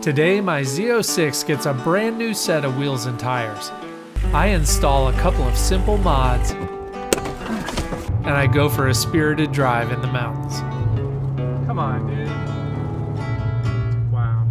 Today, my Z06 gets a brand new set of wheels and tires. I install a couple of simple mods, and I go for a spirited drive in the mountains. Come on, dude. Wow.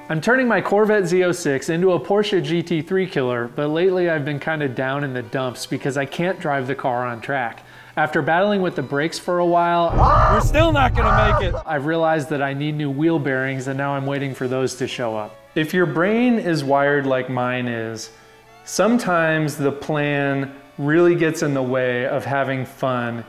I'm turning my Corvette Z06 into a Porsche GT3 killer, but lately I've been kind of down in the dumps because I can't drive the car on track. After battling with the brakes for a while, we're still not gonna make it. I've realized that I need new wheel bearings, and now I'm waiting for those to show up. If your brain is wired like mine is, sometimes the plan really gets in the way of having fun,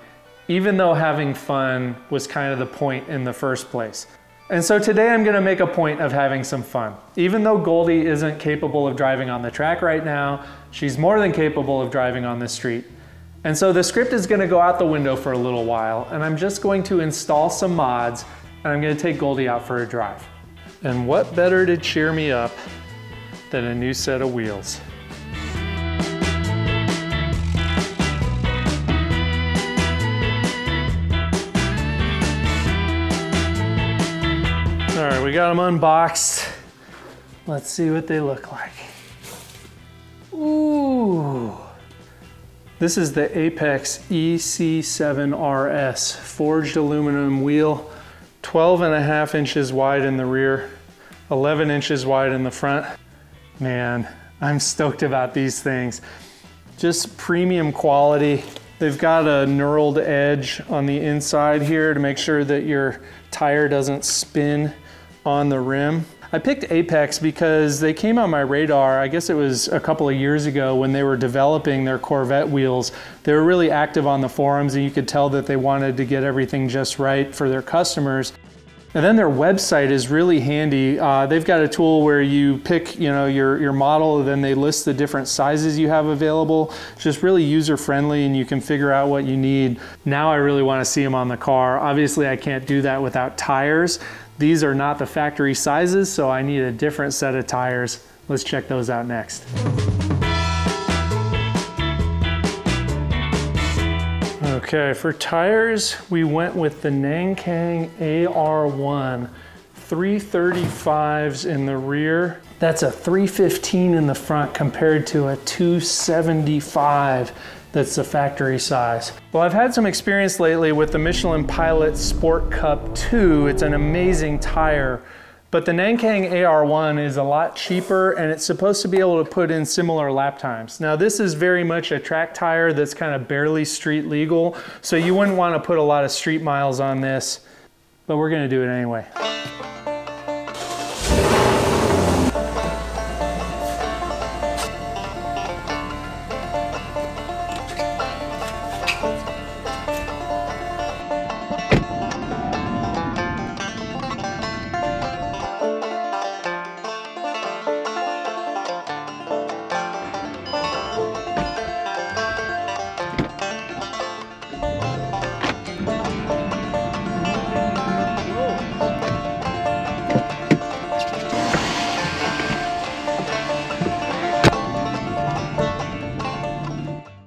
even though having fun was kind of the point in the first place. And so today I'm gonna make a point of having some fun. Even though Goldie isn't capable of driving on the track right now, she's more than capable of driving on the street. And so the script is gonna go out the window for a little while, and I'm just going to install some mods, and I'm gonna take Goldie out for a drive. And what better to cheer me up than a new set of wheels? All right, we got them unboxed. Let's see what they look like. Ooh. This is the Apex EC7RS forged aluminum wheel, 12.5 inches wide in the rear, 11 inches wide in the front. Man, I'm stoked about these things. Just premium quality. They've got a knurled edge on the inside here to make sure that your tire doesn't spin on the rim. I picked Apex because they came on my radar, I guess it was a couple of years ago when they were developing their Corvette wheels. They were really active on the forums, and you could tell that they wanted to get everything just right for their customers. And then their website is really handy. They've got a tool where you pick your model, and then they list the different sizes you have available. It's just really user-friendly, and you can figure out what you need. Now I really want to see them on the car. Obviously I can't do that without tires. These are not the factory sizes, so I need a different set of tires. Let's check those out next. Okay, for tires, we went with the Nankang AR-1, 335s in the rear. That's a 315 in the front compared to a 275. That's the factory size. Well, I've had some experience lately with the Michelin Pilot Sport Cup 2. It's an amazing tire, but the Nankang AR-1 is a lot cheaper, and it's supposed to be able to put in similar lap times. Now, this is very much a track tire that's kind of barely street legal, so you wouldn't want to put a lot of street miles on this, but we're gonna do it anyway.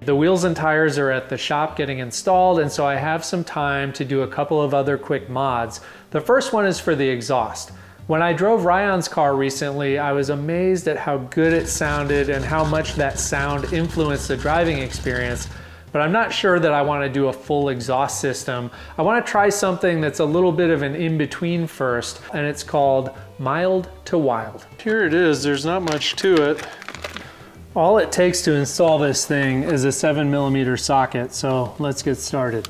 The wheels and tires are at the shop getting installed, and so I have some time to do a couple of other quick mods. The first one is for the exhaust. When I drove Ryan's car recently, I was amazed at how good it sounded and how much that sound influenced the driving experience, but I'm not sure that I want to do a full exhaust system. I want to try something that's a little bit of an in-between first, and it's called mild to wild. Here it is, there's not much to it. All it takes to install this thing is a 7mm socket, so let's get started.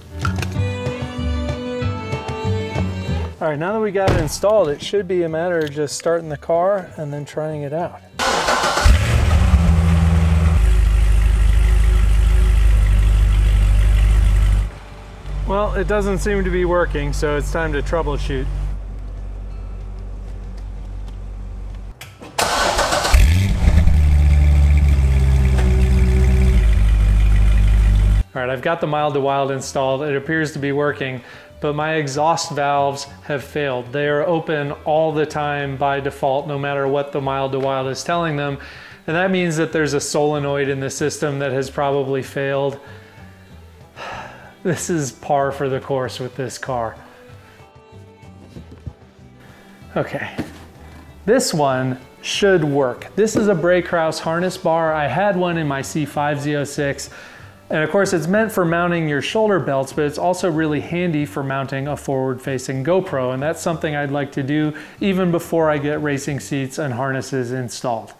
All right, now that we got it installed, it should be a matter of just starting the car and then trying it out. Well, it doesn't seem to be working, so it's time to troubleshoot. All right, I've got the mild to wild installed. It appears to be working, but my exhaust valves have failed. They are open all the time by default, no matter what the mild to wild is telling them. And that means that there's a solenoid in the system that has probably failed. This is par for the course with this car. Okay, this one should work. This is a Brey Krause harness bar. I had one in my C5 Z06. And of course it's meant for mounting your shoulder belts, but it's also really handy for mounting a forward-facing GoPro. And that's something I'd like to do even before I get racing seats and harnesses installed.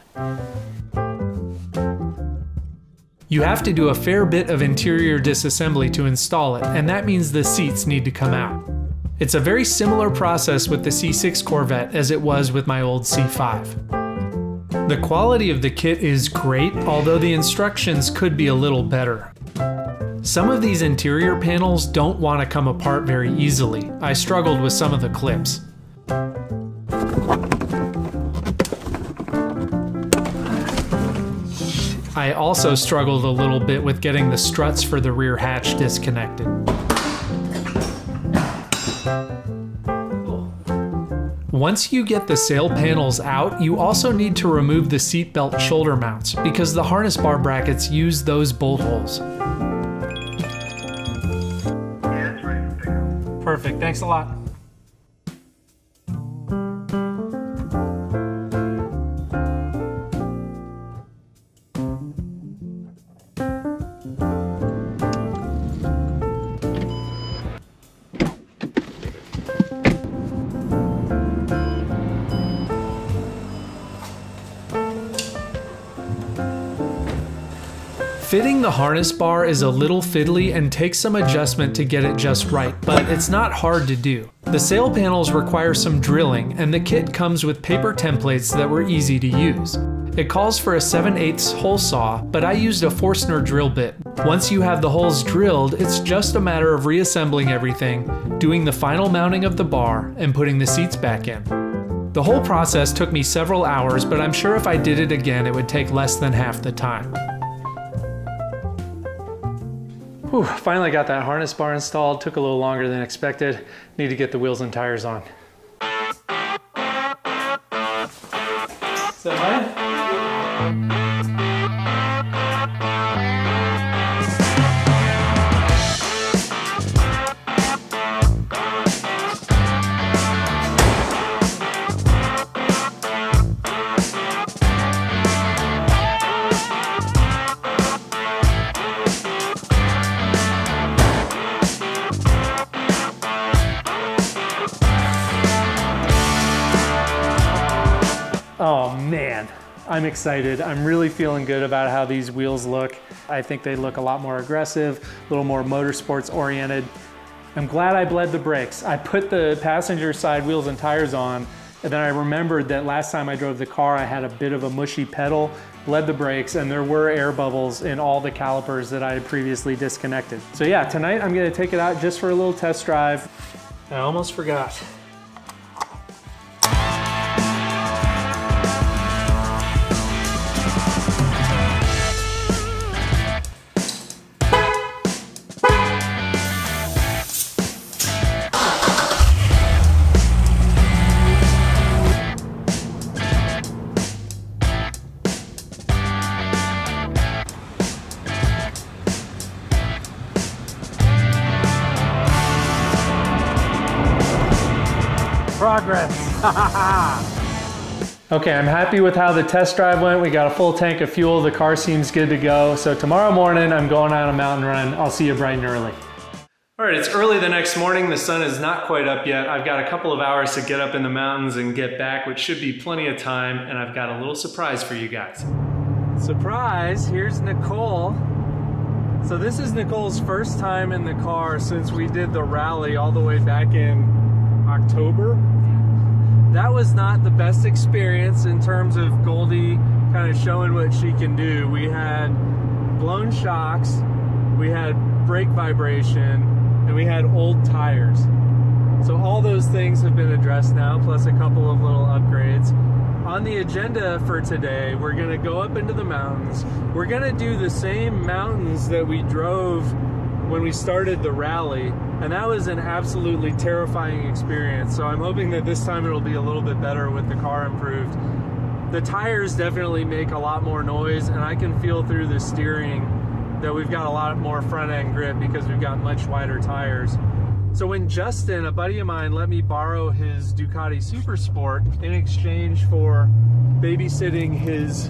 You have to do a fair bit of interior disassembly to install it, and that means the seats need to come out. It's a very similar process with the C6 Corvette as it was with my old C5. The quality of the kit is great, although the instructions could be a little better. Some of these interior panels don't want to come apart very easily. I struggled with some of the clips. I also struggled a little bit with getting the struts for the rear hatch disconnected. Once you get the sail panels out, you also need to remove the seatbelt shoulder mounts because the harness bar brackets use those bolt holes. Yeah, it's ready for pickup. Perfect, thanks a lot. Fitting the harness bar is a little fiddly and takes some adjustment to get it just right, but it's not hard to do. The sail panels require some drilling, and the kit comes with paper templates that were easy to use. It calls for a 7/8 hole saw, but I used a Forstner drill bit. Once you have the holes drilled, it's just a matter of reassembling everything, doing the final mounting of the bar, and putting the seats back in. The whole process took me several hours, but I'm sure if I did it again, it would take less than half the time. Whew, finally got that harness bar installed. Took a little longer than expected. Need to get the wheels and tires on. Is that mine? Oh man, I'm excited. I'm really feeling good about how these wheels look. I think they look a lot more aggressive, a little more motorsports oriented. I'm glad I bled the brakes. I put the passenger side wheels and tires on, and then I remembered that last time I drove the car, I had a bit of a mushy pedal, bled the brakes, and there were air bubbles in all the calipers that I had previously disconnected. So yeah, tonight I'm gonna take it out just for a little test drive. I almost forgot. Progress. Okay, I'm happy with how the test drive went. We got a full tank of fuel. The car seems good to go. So tomorrow morning, I'm going on a mountain run. I'll see you bright and early. All right, it's early the next morning. The sun is not quite up yet. I've got a couple of hours to get up in the mountains and get back, which should be plenty of time. And I've got a little surprise for you guys. Surprise, here's Nicole. So this is Nicole's first time in the car since we did the rally all the way back in October. That was not the best experience in terms of Goldie kind of showing what she can do. We had blown shocks, we had brake vibration, and we had old tires. So all those things have been addressed now, plus a couple of little upgrades. On the agenda for today, we're gonna go up into the mountains. We're gonna do the same mountains that we drove when we started the rally, and that was an absolutely terrifying experience. So I'm hoping that this time it'll be a little bit better with the car improved. The tires definitely make a lot more noise, and I can feel through the steering that we've got a lot more front end grip because we've got much wider tires. So when Justin, a buddy of mine, let me borrow his Ducati Super Sport in exchange for babysitting his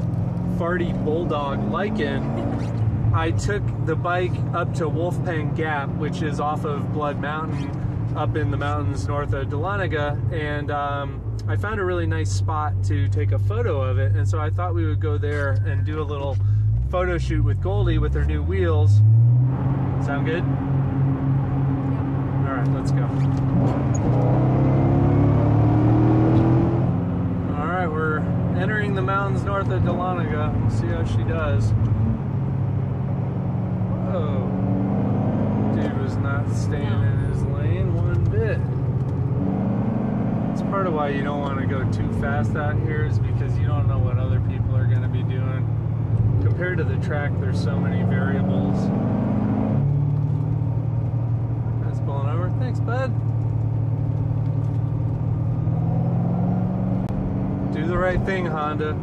farty bulldog Lycan, I took the bike up to Wolfgang Gap, which is off of Blood Mountain, up in the mountains north of Dahlonega, and I found a really nice spot to take a photo of it, and so I thought we would go there and do a little photo shoot with Goldie with her new wheels. Sound good? All right, let's go. All right, we're entering the mountains north of Dahlonega. We'll see how she does. Whoa. Dude was not staying in his lane one bit. It's part of why you don't want to go too fast out here, is because you don't know what other people are going to be doing. Compared to the track, there's so many variables. That's pulling over. Thanks, bud. Do the right thing, Honda.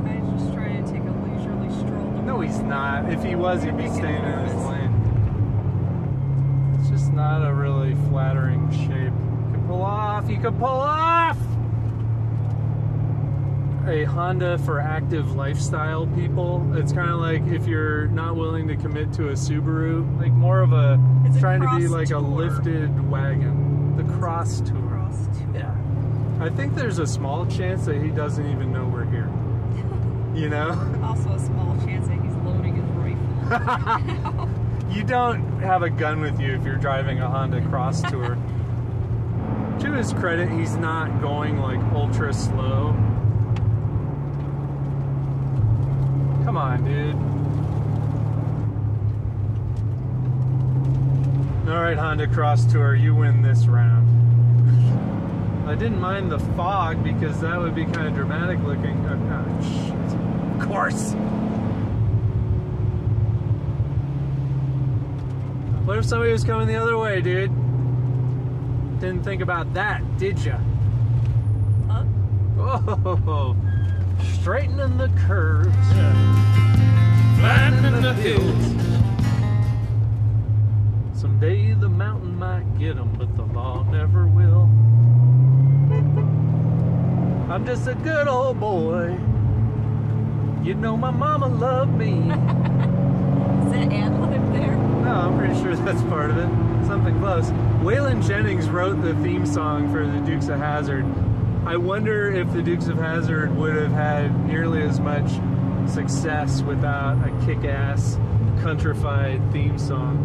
Guy's just trying to take a leisurely stroll. No, he's not. If he was, he'd be staying in his lane. It's just not a really flattering shape. You can pull off. You can pull off! A Honda for active lifestyle people. It's kind of like if you're not willing to commit to a Subaru, like more of a, It's trying a to be cross like tour. a lifted wagon. The cross tour. Cross tour. Yeah. I think there's a small chance that he doesn't even know we're here. You know? Also a small chance that he's loading his rifle. You don't have a gun with you if you're driving a Honda Cross Tour. To his credit, he's not going like ultra slow. Come on, dude. Alright, Honda Cross Tour, you win this round. I didn't mind the fog because that would be kind of dramatic looking. Oh, shit. Of course. What if somebody was coming the other way, dude? Didn't think about that, did ya? Huh? Oh, straightening the curves. Flattening the hills. Someday the mountain might get 'em, but the law never will. I'm just a good old boy. You know my mama loved me. Is that ad-lib there? No, I'm pretty sure that's part of it. Something close. Waylon Jennings wrote the theme song for the Dukes of Hazzard. I wonder if the Dukes of Hazzard would have had nearly as much success without a kick-ass, countrified theme song.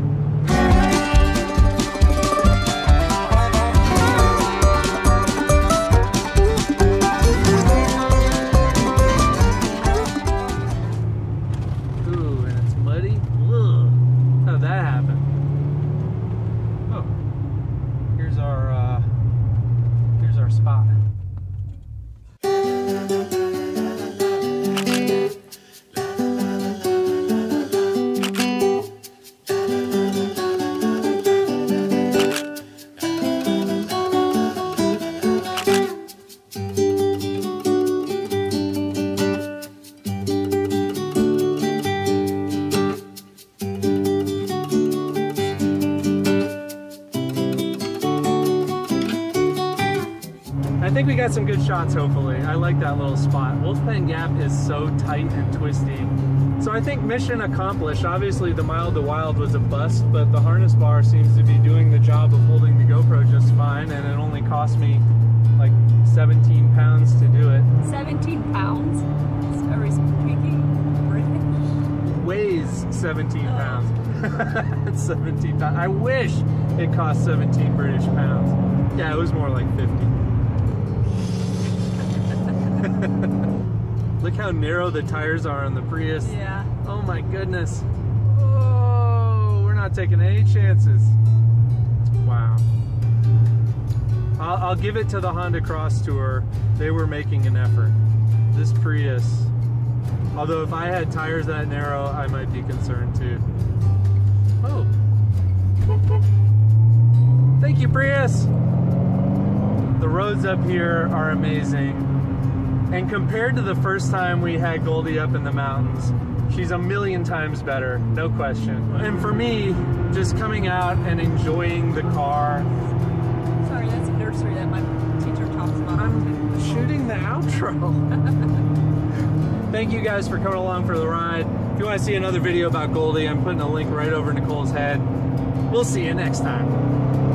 Ooh, and it's muddy. Ugh. How'd that happen? Oh, here's our spot. I think we got some good shots, hopefully. I like that little spot. Wolfgang Gap is so tight and twisty. So I think mission accomplished. Obviously the Mild to Wild was a bust, but the harness bar seems to be doing the job of holding the GoPro just fine, and it only cost me like 17 pounds to do it. 17 pounds? Are we speaking British? Weighs 17 pounds. It's 17 pounds. I wish it cost 17 British pounds. Yeah, it was more like 50. Look how narrow the tires are on the Prius. Yeah. Oh my goodness. Oh, we're not taking any chances. Wow. I'll give it to the Honda Cross Tour. They were making an effort. This Prius, although if I had tires that narrow, I might be concerned too. Oh. Thank you, Prius. The roads up here are amazing. And compared to the first time we had Goldie up in the mountains, she's a million times better, no question. And for me, just coming out and enjoying the car. Sorry, that's a nursery that my teacher talks about. I'm shooting the outro. Thank you guys for coming along for the ride. If you want to see another video about Goldie, I'm putting a link right over Nicole's head. We'll see you next time.